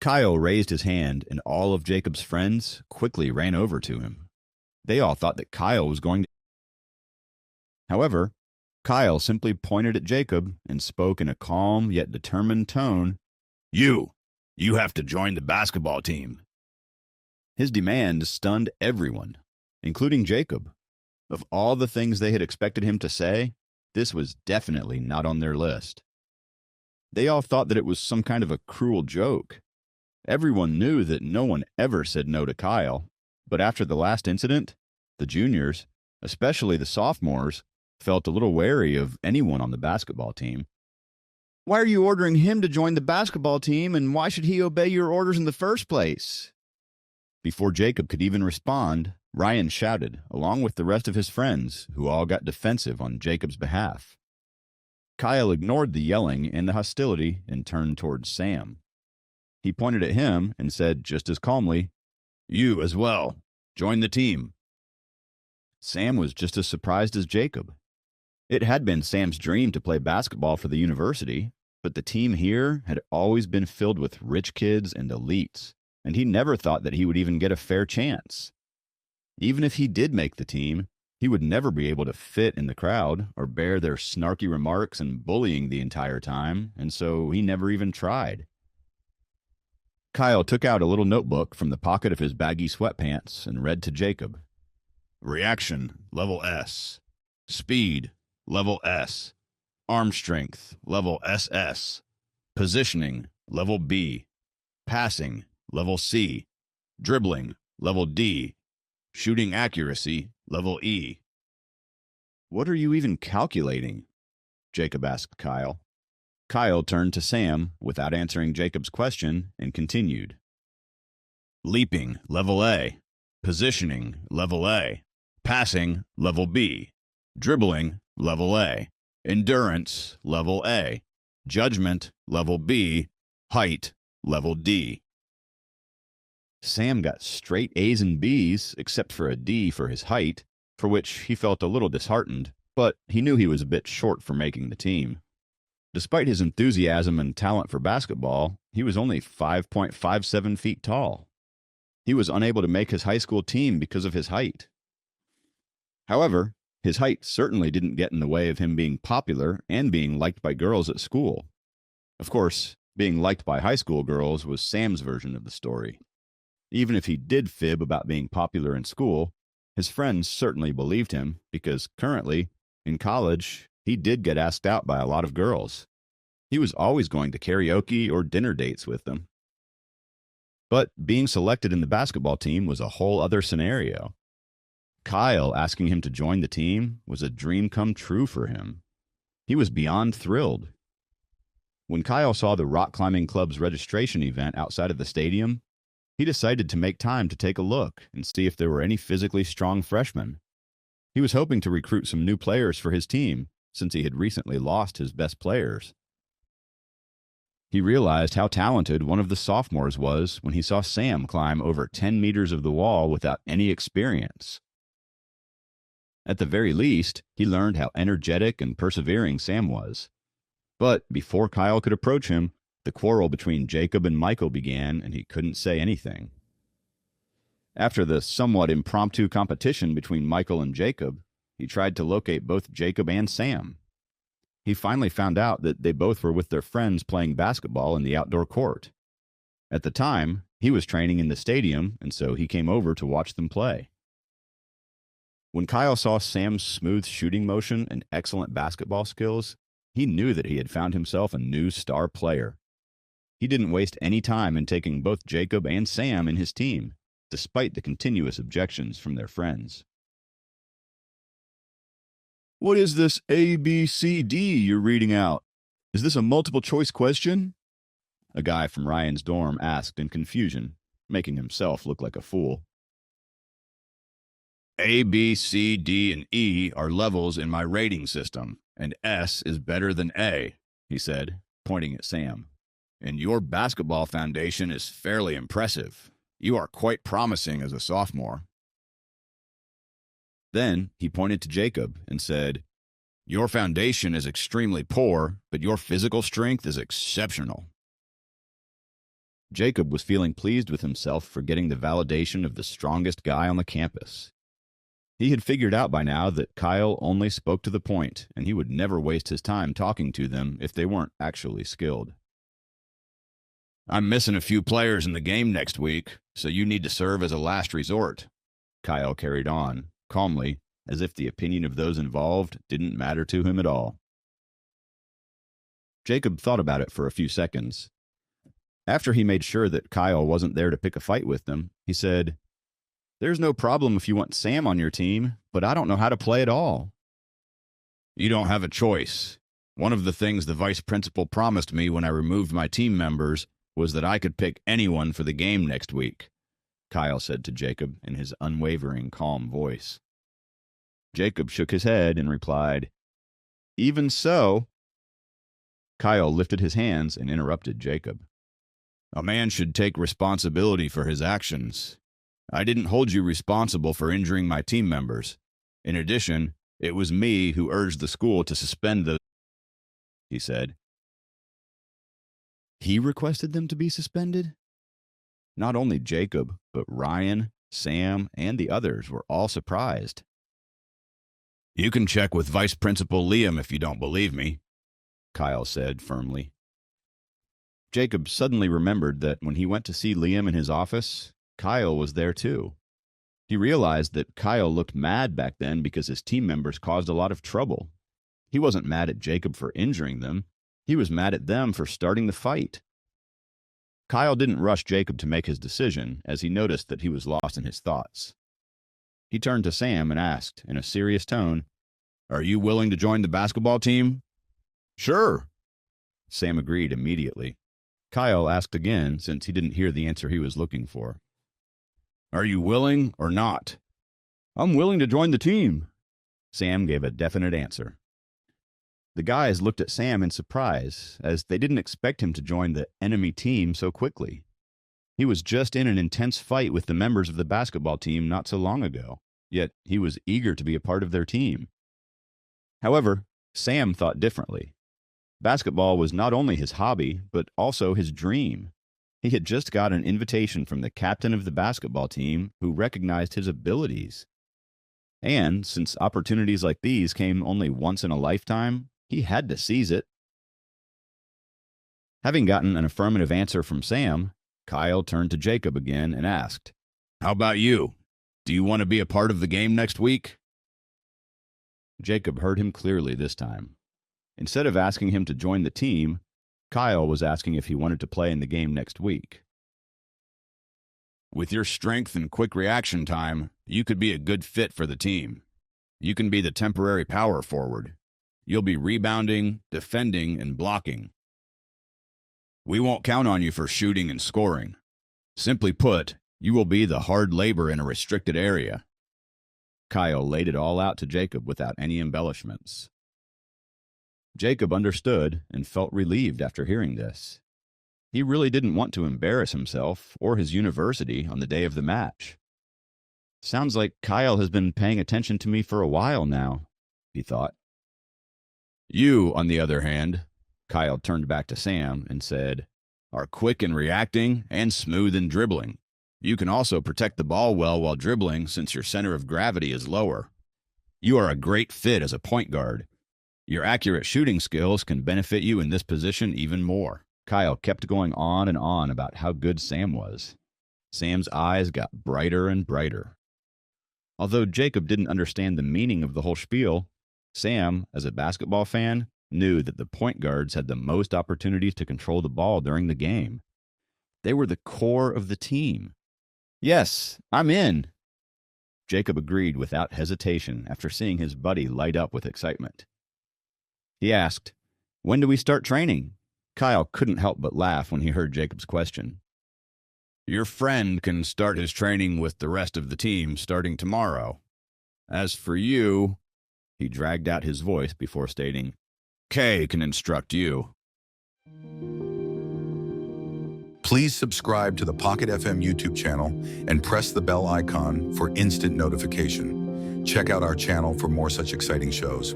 Kyle raised his hand, and all of Jacob's friends quickly ran over to him. They all thought that Kyle was going to. However, Kyle simply pointed at Jacob and spoke in a calm yet determined tone. You have to join the basketball team. His demand stunned everyone, including Jacob. Of all the things they had expected him to say, this was definitely not on their list. They all thought that it was some kind of a cruel joke. Everyone knew that no one ever said no to Kyle, but after the last incident, the juniors, especially the sophomores, felt a little wary of anyone on the basketball team. Why are you ordering him to join the basketball team, and why should he obey your orders in the first place? Before Jacob could even respond, Ryan shouted, along with the rest of his friends, who all got defensive on Jacob's behalf. Kyle ignored the yelling and the hostility and turned towards Sam. He pointed at him and said just as calmly, "You as well. Join the team." Sam was just as surprised as Jacob. It had been Sam's dream to play basketball for the university, but the team here had always been filled with rich kids and elites, and he never thought that he would even get a fair chance. Even if he did make the team, he would never be able to fit in the crowd or bear their snarky remarks and bullying the entire time, and so he never even tried. Kyle took out a little notebook from the pocket of his baggy sweatpants and read to Jacob. Reaction, level S. Speed, level S. Arm strength, level SS. Positioning, level B. Passing, level C. Dribbling, level D. Shooting accuracy, level E. What are you even calculating? Jacob asked Kyle. Kyle turned to Sam without answering Jacob's question and continued. Leaping, level A. Positioning, level A. Passing, level B. Dribbling, level A. Endurance, level A. Judgment, level B. Height, level D. Sam got straight A's and B's, except for a D for his height, for which he felt a little disheartened, but he knew he was a bit short for making the team. Despite his enthusiasm and talent for basketball, he was only 5.57 feet tall. He was unable to make his high school team because of his height. However, his height certainly didn't get in the way of him being popular and being liked by girls at school. Of course, being liked by high school girls was Sam's version of the story. Even if he did fib about being popular in school, his friends certainly believed him because currently, in college, he did get asked out by a lot of girls. He was always going to karaoke or dinner dates with them. But being selected in the basketball team was a whole other scenario. Kyle asking him to join the team was a dream come true for him. He was beyond thrilled. When Kyle saw the rock climbing club's registration event outside of the stadium, he decided to make time to take a look and see if there were any physically strong freshmen. He was hoping to recruit some new players for his team, since he had recently lost his best players. He realized how talented one of the sophomores was when he saw Sam climb over 10 meters of the wall without any experience. At the very least, he learned how energetic and persevering Sam was. But before Kyle could approach him, the quarrel between Jacob and Michael began, and he couldn't say anything. After the somewhat impromptu competition between Michael and Jacob, he tried to locate both Jacob and Sam. He finally found out that they both were with their friends playing basketball in the outdoor court. At the time, he was training in the stadium, and so he came over to watch them play. When Kyle saw Sam's smooth shooting motion and excellent basketball skills, he knew that he had found himself a new star player. He didn't waste any time in taking both Jacob and Sam in his team, despite the continuous objections from their friends. What is this A, B, C, D you're reading out? Is this a multiple choice question? A guy from Ryan's dorm asked in confusion, making himself look like a fool. A, B, C, D, and E are levels in my rating system, and S is better than A, he said, pointing at Sam. And your basketball foundation is fairly impressive. You are quite promising as a sophomore. Then he pointed to Jacob and said, Your foundation is extremely poor, but your physical strength is exceptional. Jacob was feeling pleased with himself for getting the validation of the strongest guy on the campus. He had figured out by now that Kyle only spoke to the point, and he would never waste his time talking to them if they weren't actually skilled. "I'm missing a few players in the game next week, so you need to serve as a last resort," Kyle carried on, calmly, as if the opinion of those involved didn't matter to him at all. Jacob thought about it for a few seconds. After he made sure that Kyle wasn't there to pick a fight with them, he said, "There's no problem if you want Sam on your team, but I don't know how to play at all." "You don't have a choice. One of the things the vice principal promised me when I removed my team members was that I could pick anyone for the game next week," Kyle said to Jacob in his unwavering, calm voice. Jacob shook his head and replied, "Even so." Kyle lifted his hands and interrupted Jacob. "A man should take responsibility for his actions. I didn't hold you responsible for injuring my team members. In addition, it was me who urged the school to suspend those," he said. He requested them to be suspended? Not only Jacob, but Ryan, Sam, and the others were all surprised. "You can check with Vice Principal Liam if you don't believe me," Kyle said firmly. Jacob suddenly remembered that when he went to see Liam in his office, Kyle was there too. He realized that Kyle looked mad back then because his team members caused a lot of trouble. He wasn't mad at Jacob for injuring them. He was mad at them for starting the fight. Kyle didn't rush Jacob to make his decision, as he noticed that he was lost in his thoughts. He turned to Sam and asked, in a serious tone, "Are you willing to join the basketball team?" "Sure," Sam agreed immediately. Kyle asked again, since he didn't hear the answer he was looking for. "Are you willing or not?" "I'm willing to join the team." Sam gave a definite answer. The guys looked at Sam in surprise, as they didn't expect him to join the enemy team so quickly. He was just in an intense fight with the members of the basketball team not so long ago, yet he was eager to be a part of their team. However, Sam thought differently. Basketball was not only his hobby, but also his dream. He had just got an invitation from the captain of the basketball team who recognized his abilities. And since opportunities like these came only once in a lifetime, he had to seize it. Having gotten an affirmative answer from Sam, Kyle turned to Jacob again and asked, "How about you? Do you want to be a part of the game next week?" Jacob heard him clearly this time. Instead of asking him to join the team, Kyle was asking if he wanted to play in the game next week. "With your strength and quick reaction time, you could be a good fit for the team. You can be the temporary power forward. You'll be rebounding, defending, and blocking. We won't count on you for shooting and scoring. Simply put, you will be the hard labor in a restricted area." Kyle laid it all out to Jacob without any embellishments. Jacob understood and felt relieved after hearing this. He really didn't want to embarrass himself or his university on the day of the match. "Sounds like Kyle has been paying attention to me for a while now," he thought. "You, on the other hand," Kyle turned back to Sam and said, "are quick in reacting and smooth in dribbling. You can also protect the ball well while dribbling since your center of gravity is lower. You are a great fit as a point guard. Your accurate shooting skills can benefit you in this position even more." Kyle kept going on and on about how good Sam was. Sam's eyes got brighter and brighter. Although Jacob didn't understand the meaning of the whole spiel, Sam, as a basketball fan, knew that the point guards had the most opportunities to control the ball during the game. They were the core of the team. "Yes, I'm in," Jacob agreed without hesitation after seeing his buddy light up with excitement. He asked, "When do we start training?" Kyle couldn't help but laugh when he heard Jacob's question. "Your friend can start his training with the rest of the team starting tomorrow. As for you," he dragged out his voice before stating, "Kay can instruct you." Please subscribe to the Pocket FM YouTube channel and press the bell icon for instant notification. Check out our channel for more such exciting shows.